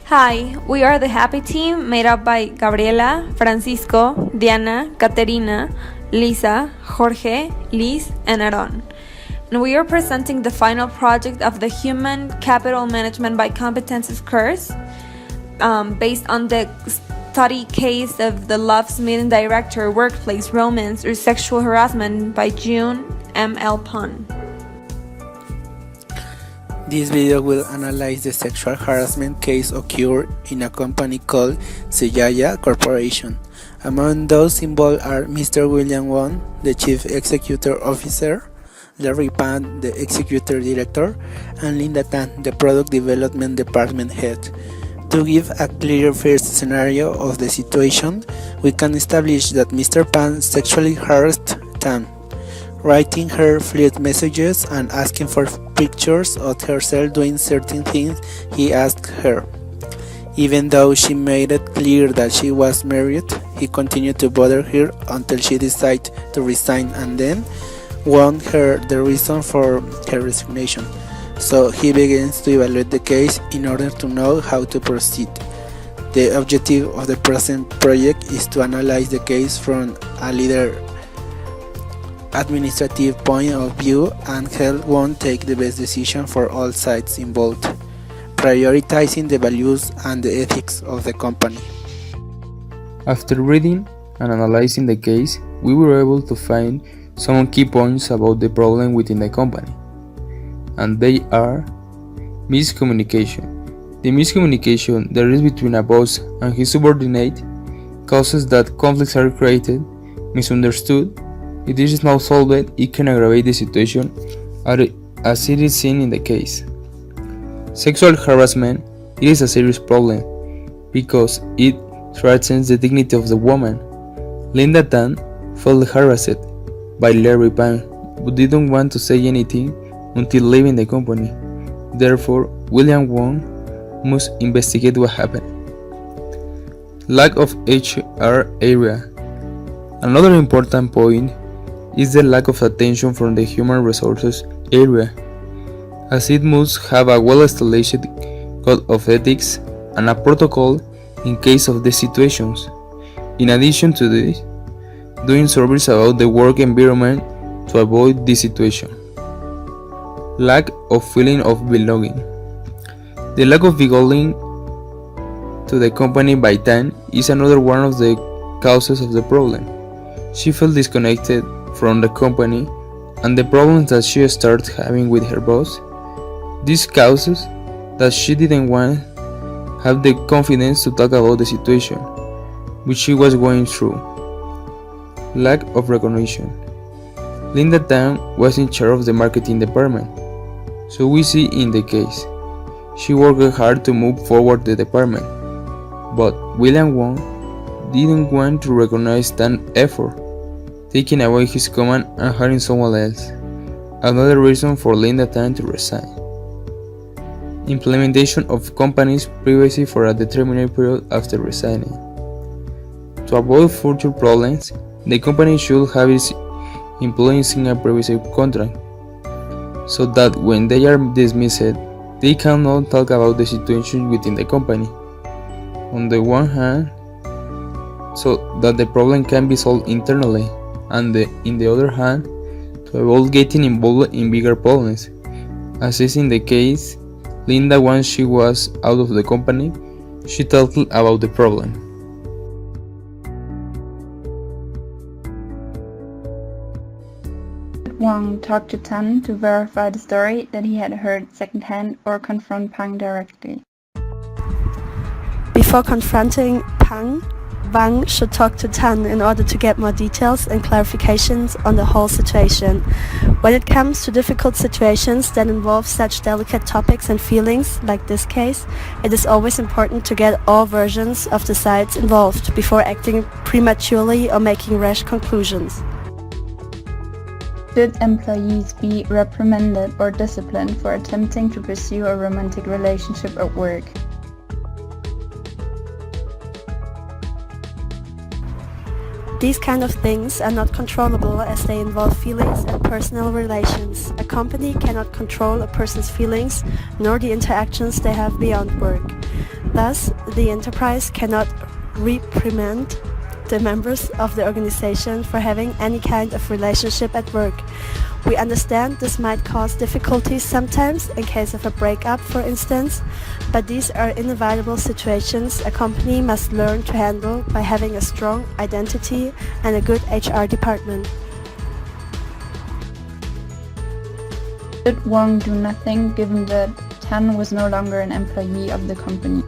Hi, we are the Happy Team made up by Gabriela, Francisco, Diana, Caterina, Lisa, Jorge, Liz, and Aaron. And we are presenting the final project of the Human Capital Management by Competences course based on the study case of the Love's Meeting Director, Workplace Romance, or Sexual Harassment by June M. L. Pun. This video will analyze the sexual harassment case occurred in a company called Seyaya Corporation. Among those involved are Mr. William Wong, the Chief Executive Officer, Larry Pan, the Executive Director, and Linda Tan, the Product Development Department Head. To give a clear first scenario of the situation, we can establish that Mr. Pan sexually harassed Tan, writing her flirt messages and asking for pictures of herself doing certain things he asked her. Even though she made it clear that she was married, he continued to bother her until she decided to resign and then warned her the reason for her resignation. So he begins to evaluate the case in order to know how to proceed. The objective of the present project is to analyze the case from a leader administrative point of view and help one take the best decision for all sides involved, prioritizing the values and the ethics of the company. After reading and analyzing the case, we were able to find some key points about the problem within the company, and they are miscommunication. The miscommunication there is between a boss and his subordinate causes that conflicts are created, misunderstood. If this is not solved, it can aggravate the situation as it is seen in the case. Sexual harassment is a serious problem because it threatens the dignity of the woman. Linda Tan felt harassed by Larry Pan but didn't want to say anything until leaving the company. Therefore, William Wong must investigate what happened. Lack of HR area. Another important point is the lack of attention from the human resources area, as it must have a well-established code of ethics and a protocol in case of these situations. In addition to this, doing surveys about the work environment to avoid this situation. Lack of feeling of belonging. The lack of belonging to the company by Tan is another one of the causes of the problem. She felt disconnected from the company and the problems that she started having with her boss. This causes that she didn't want to have the confidence to talk about the situation which she was going through. Lack of recognition. Linda Tan was in charge of the marketing department, so we see in the case she worked hard to move forward the department, but William Wong didn't want to recognize that effort, taking away his command and hiring someone else. Another reason for Linda Tan to resign. Implementation of company's privacy for a determined period after resigning. To avoid future problems, the company should have its employees sign a privacy contract, so that when they are dismissed, they cannot talk about the situation within the company. On the one hand, so that the problem can be solved internally, and in the other hand, to avoid getting involved in bigger problems. As is in the case, Linda, once she was out of the company, she talked about the problem. Wong talked to Tan to verify the story that he had heard secondhand or confront Pang directly. Before confronting Pang, Wang should talk to Tan in order to get more details and clarifications on the whole situation. When it comes to difficult situations that involve such delicate topics and feelings, like this case, it is always important to get all versions of the sides involved before acting prematurely or making rash conclusions. Should employees be reprimanded or disciplined for attempting to pursue a romantic relationship at work? These kind of things are not controllable as they involve feelings and personal relations. A company cannot control a person's feelings nor the interactions they have beyond work. Thus, the enterprise cannot reprimand the members of the organization for having any kind of relationship at work. We understand this might cause difficulties sometimes in case of a breakup, for instance, but these are inevitable situations a company must learn to handle by having a strong identity and a good HR department. Did Wong do nothing given that Tan was no longer an employee of the company?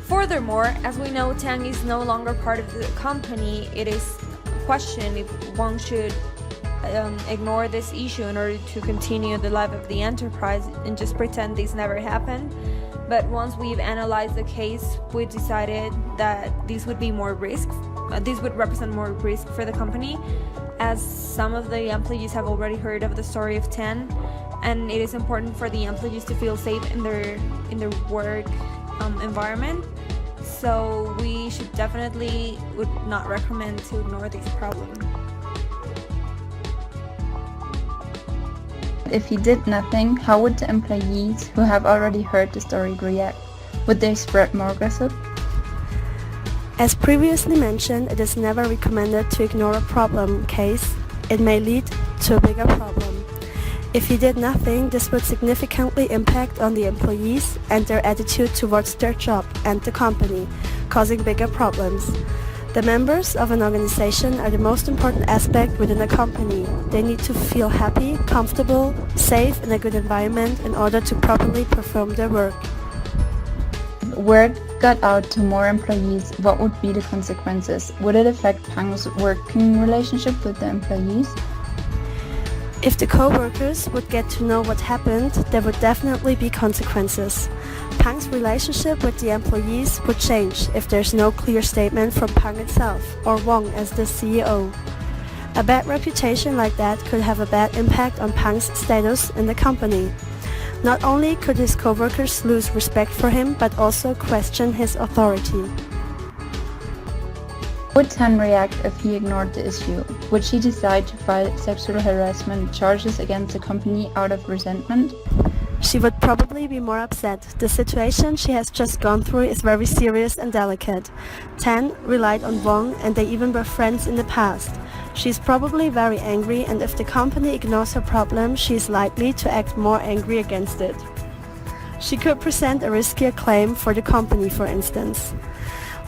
Furthermore, as we know Tang is no longer part of the company, it is a question if Wong should ignore this issue in order to continue the life of the enterprise and just pretend this never happened. But once we've analyzed the case, we decided that this would be more risk. This would represent more risk for the company, as some of the employees have already heard of the story of Tan, and it is important for the employees to feel safe in their work environment. So we should definitely would not recommend to ignore this problem. If he did nothing, how would the employees who have already heard the story react? Would they spread more gossip? As previously mentioned, it is never recommended to ignore a problem case. It may lead to a bigger problem. If he did nothing, this would significantly impact on the employees and their attitude towards their job and the company, causing bigger problems. The members of an organization are the most important aspect within a company. They need to feel happy, comfortable, safe in a good environment in order to properly perform their work. Word got out to more employees, what would be the consequences? Would it affect Pang's working relationship with the employees? If the co-workers would get to know what happened, there would definitely be consequences. Pang's relationship with the employees would change if there's no clear statement from Pang itself or Wong as the CEO. A bad reputation like that could have a bad impact on Pang's status in the company. Not only could his co-workers lose respect for him, but also question his authority. Would Tan react if he ignored the issue? Would she decide to file sexual harassment charges against the company out of resentment? She would probably be more upset. The situation she has just gone through is very serious and delicate. Tan relied on Wong and they even were friends in the past. She is probably very angry, and if the company ignores her problem, she is likely to act more angry against it. She could present a riskier claim for the company, for instance.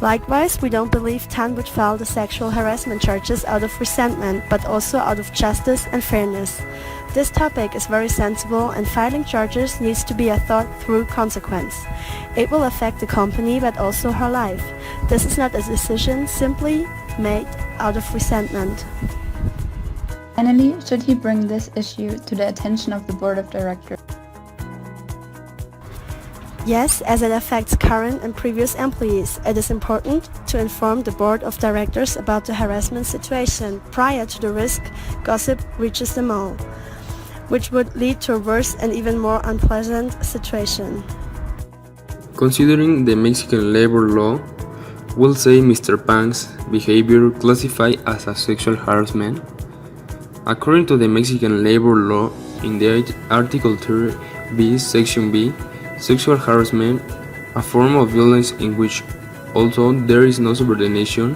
Likewise, we don't believe Tan would file the sexual harassment charges out of resentment, but also out of justice and fairness. This topic is very sensible, and filing charges needs to be a thought-through consequence. It will affect the company, but also her life. This is not a decision simply made out of resentment. Finally, should he bring this issue to the attention of the board of directors? Yes, as it affects current and previous employees, it is important to inform the board of directors about the harassment situation prior to the risk gossip reaches them all, which would lead to a worse and even more unpleasant situation. Considering the Mexican labor law, we'll say Mr. Pang's behavior classified as a sexual harassment. According to the Mexican labor law, in the Article 3b, Section B, sexual harassment, a form of violence in which, although there is no subordination,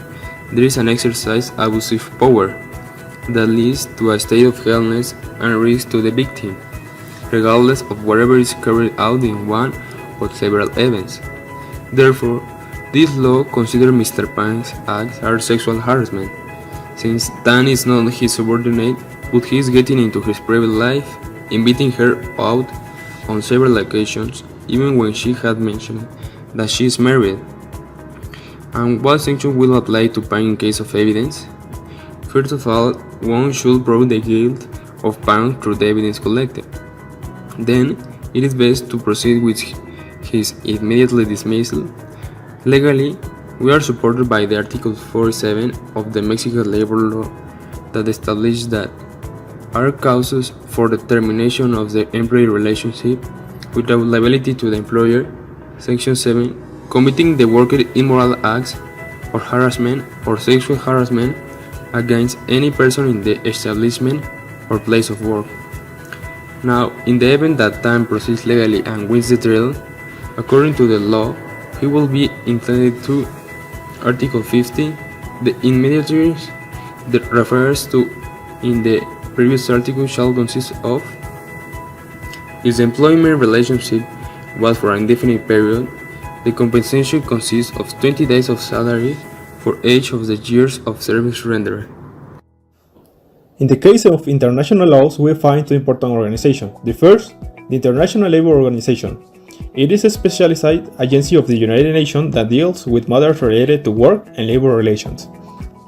there is an exercise of abusive power that leads to a state of helplessness and risk to the victim, regardless of whatever is carried out in one or several events. Therefore, this law considers Mr. Pang's acts as sexual harassment, since Tan is not his subordinate, but he is getting into his private life, inviting her out on several occasions, even when she had mentioned that she is married. And what sanction will apply to Pang in case of evidence? First of all, one should prove the guilt of Pang through the evidence collected. Then, it is best to proceed with his immediately dismissal. Legally, we are supported by the Article 47 of the Mexican labor law that establishes that are causes for the termination of the employee relationship without liability to the employer. Section 7, committing the worker immoral acts or harassment or sexual harassment against any person in the establishment or place of work. Now, in the event that Tan proceeds legally and wins the trial, according to the law, he will be entitled to Article 50, the immediate that refers to in the previous article shall consist of. If the employment relationship was for an indefinite period, the compensation consists of 20 days of salary for each of the years of service rendered. In the case of international laws, we find two important organizations. The first, the International Labour Organization. It is a specialized agency of the United Nations that deals with matters related to work and labor relations.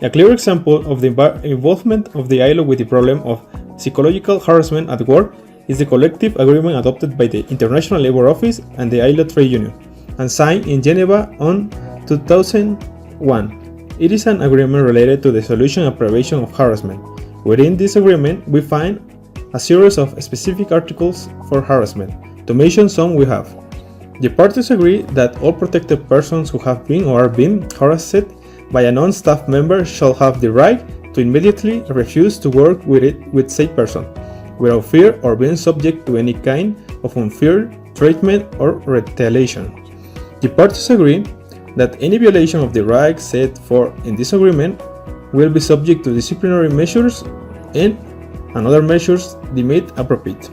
A clear example of the involvement of the ILO with the problem of psychological harassment at work is the collective agreement adopted by the International Labour Office and the ILO Trade Union, and signed in Geneva on 2001. It is an agreement related to the solution and prevention of harassment. Within this agreement, we find a series of specific articles for harassment. To mention some, we have: the parties agree that all protected persons who have been or are being harassed by a non-staff member shall have the right to immediately refuse to work with said person, without fear or being subject to any kind of unfair treatment or retaliation. The parties agree that any violation of the rights set forth in this agreement will be subject to disciplinary measures and other measures deemed appropriate.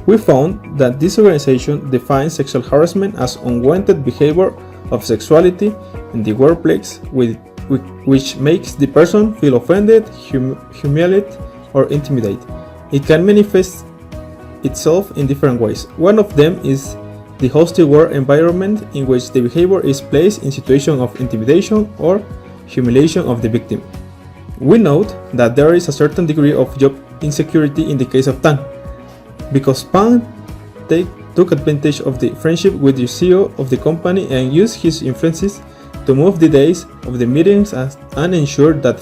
We found that this organization defines sexual harassment as unwanted behavior of sexuality in the workplace which makes the person feel offended, humiliated, or intimidated. It can manifest itself in different ways. One of them is the hostile work environment in which the behavior is placed in situations of intimidation or humiliation of the victim. We note that there is a certain degree of job insecurity in the case of Tan, because Pan took advantage of the friendship with the CEO of the company and used his influences to move the days of the meetings and ensure that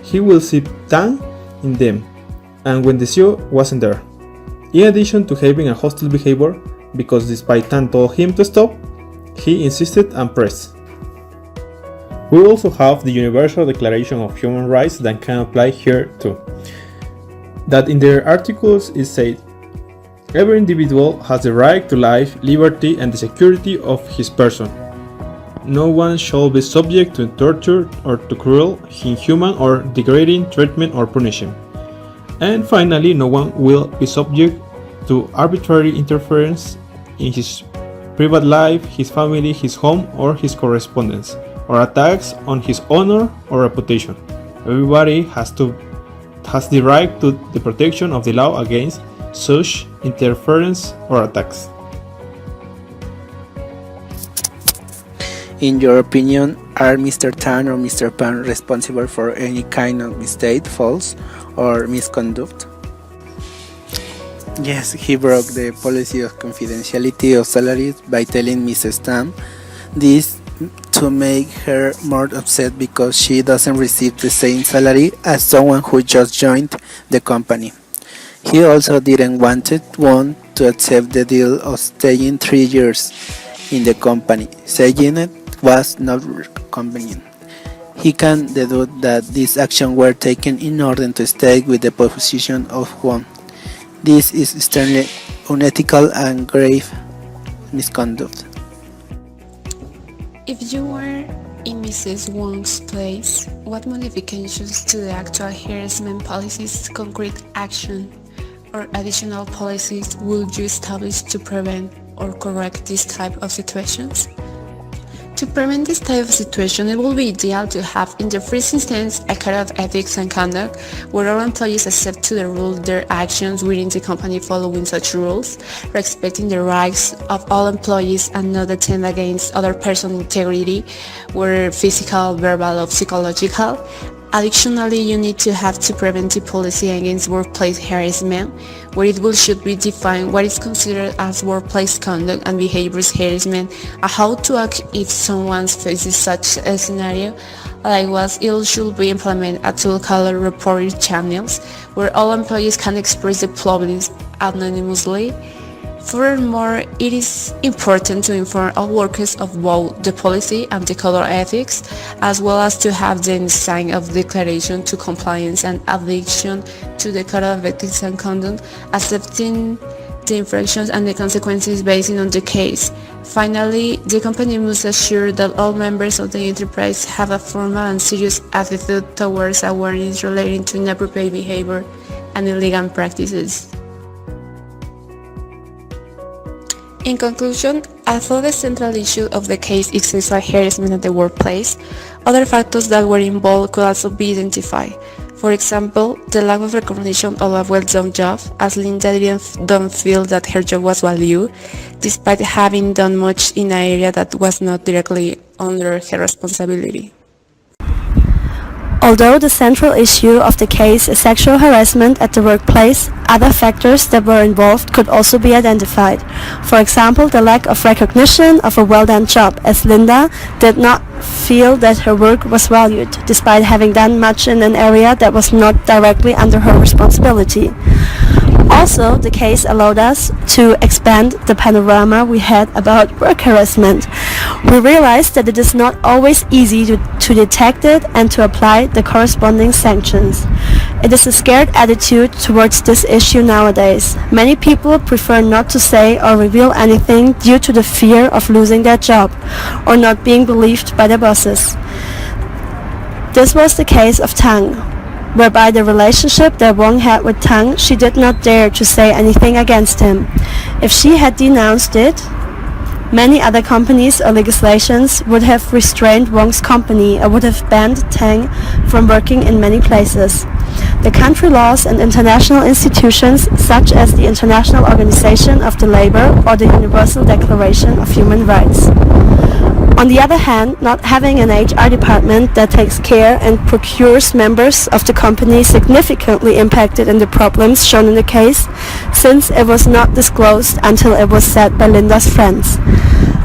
he will see Tan in them, and when the CEO wasn't there. In addition to having a hostile behavior, because despite Tan told him to stop, he insisted and pressed. We also have the Universal Declaration of Human Rights that can apply here too. That in their articles is said, every individual has the right to life, liberty, and the security of his person. No one shall be subject to torture or to cruel, inhuman, or degrading treatment or punishment. And finally, no one will be subject to arbitrary interference in his private life, his family, his home, or his correspondence, or attacks on his honor or reputation. Everybody has the right to the protection of the law against such interference or attacks. In your opinion, are Mr. Tan or Mr. Pan responsible for any kind of mistake, faults, or misconduct? Yes, he broke the policy of confidentiality of salaries by telling Mrs. Tan this to make her more upset because she doesn't receive the same salary as someone who just joined the company. He also didn't want to accept the deal of staying 3 years in the company, saying it was not convenient. He can deduce that these actions were taken in order to stay with the position of one. This is extremely unethical and grave misconduct. If you were in Mrs. Wong's place, what modifications to the actual harassment policies, concrete action, or additional policies would you establish to prevent or correct this type of situations? To prevent this type of situation, it will be ideal to have, in the first instance, a code of ethics and conduct, where all employees accept to the rule their actions within the company following such rules, respecting the rights of all employees and not attempt against other person's integrity, whether physical, verbal, or psychological. Additionally, you need to have to preventive policy against workplace harassment, where it should be defined what is considered as workplace conduct and behaviors harassment, and how to act if someone faces such a scenario. Likewise, it should be implemented a tool called reporting channels, where all employees can express their problems anonymously. Furthermore, it is important to inform all workers of both the policy and the code of ethics, as well as to have them sign of declaration to compliance and adhesion to the code of ethics and conduct, accepting the infractions and the consequences based on the case. Finally, the company must assure that all members of the enterprise have a formal and serious attitude towards awareness relating to inappropriate behavior and illegal practices. In conclusion, although the central issue of the case is sexual harassment at the workplace, other factors that were involved could also be identified. For example, the lack of recognition of a well-done job, as Linda don't feel that her job was valued, despite having done much in an area that was not directly under her responsibility. Although the central issue of the case is sexual harassment at the workplace, other factors that were involved could also be identified. For example, the lack of recognition of a well-done job, as Linda did not feel that her work was valued, despite having done much in an area that was not directly under her responsibility. Also, the case allowed us to expand the panorama we had about work harassment. We realized that it is not always easy to detect it and to apply the corresponding sanctions. It is a scared attitude towards this issue nowadays. Many people prefer not to say or reveal anything due to the fear of losing their job or not being believed by their bosses. This was the case of Tang, whereby the relationship that Wong had with Tang, she did not dare to say anything against him. If she had denounced it, many other companies or legislations would have restrained Wong's company or would have banned Tang from working in many places. The country laws and international institutions such as the International Organization of the Labour or the Universal Declaration of Human Rights. On the other hand, not having an HR department that takes care and procures members of the company significantly impacted in the problems shown in the case, since it was not disclosed until it was said by Linda's friends.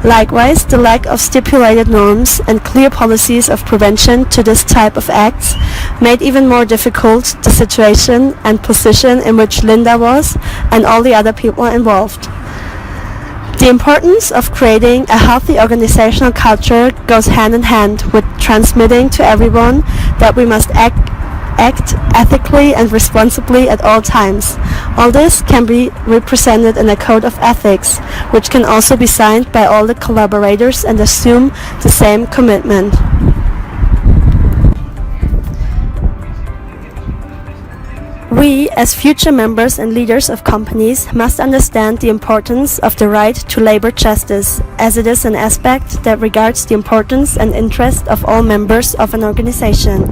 Likewise, the lack of stipulated norms and clear policies of prevention to this type of acts made even more difficult the situation and position in which Linda was and all the other people involved. The importance of creating a healthy organizational culture goes hand in hand with transmitting to everyone that we must act ethically and responsibly at all times. All this can be represented in a code of ethics, which can also be signed by all the collaborators and assume the same commitment. We, as future members and leaders of companies, must understand the importance of the right to labor justice, as it is an aspect that regards the importance and interest of all members of an organization.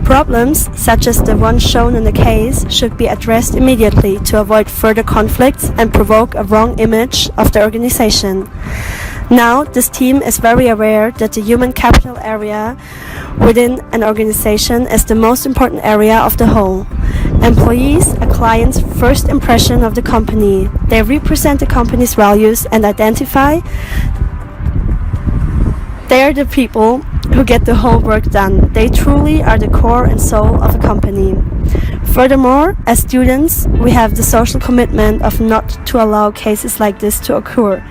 Problems, such as the one shown in the case, should be addressed immediately to avoid further conflicts and provoke a wrong image of the organization. Now, this team is very aware that the human capital area within an organization is the most important area of the whole. Employees are clients' first impression of the company. They represent the company's values and identify. They are the people who get the whole work done. They truly are the core and soul of a company. Furthermore, as students, we have the social commitment of not to allow cases like this to occur.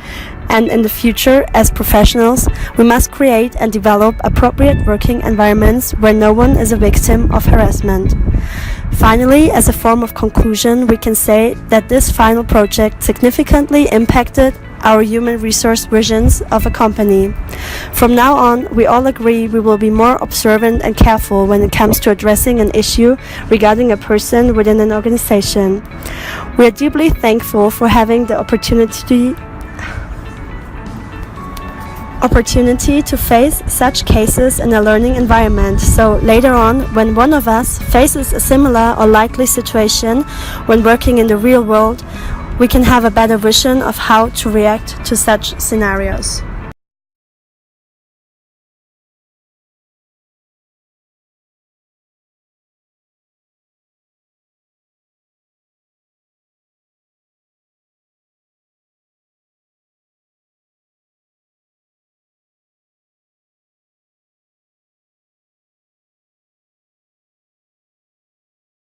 And in the future, as professionals, we must create and develop appropriate working environments where no one is a victim of harassment. Finally, as a form of conclusion, we can say that this final project significantly impacted our human resource visions of a company. From now on, we all agree we will be more observant and careful when it comes to addressing an issue regarding a person within an organization. We are deeply thankful for having the opportunity to face such cases in a learning environment, so later on, when one of us faces a similar or likely situation when working in the real world, we can have a better vision of how to react to such scenarios.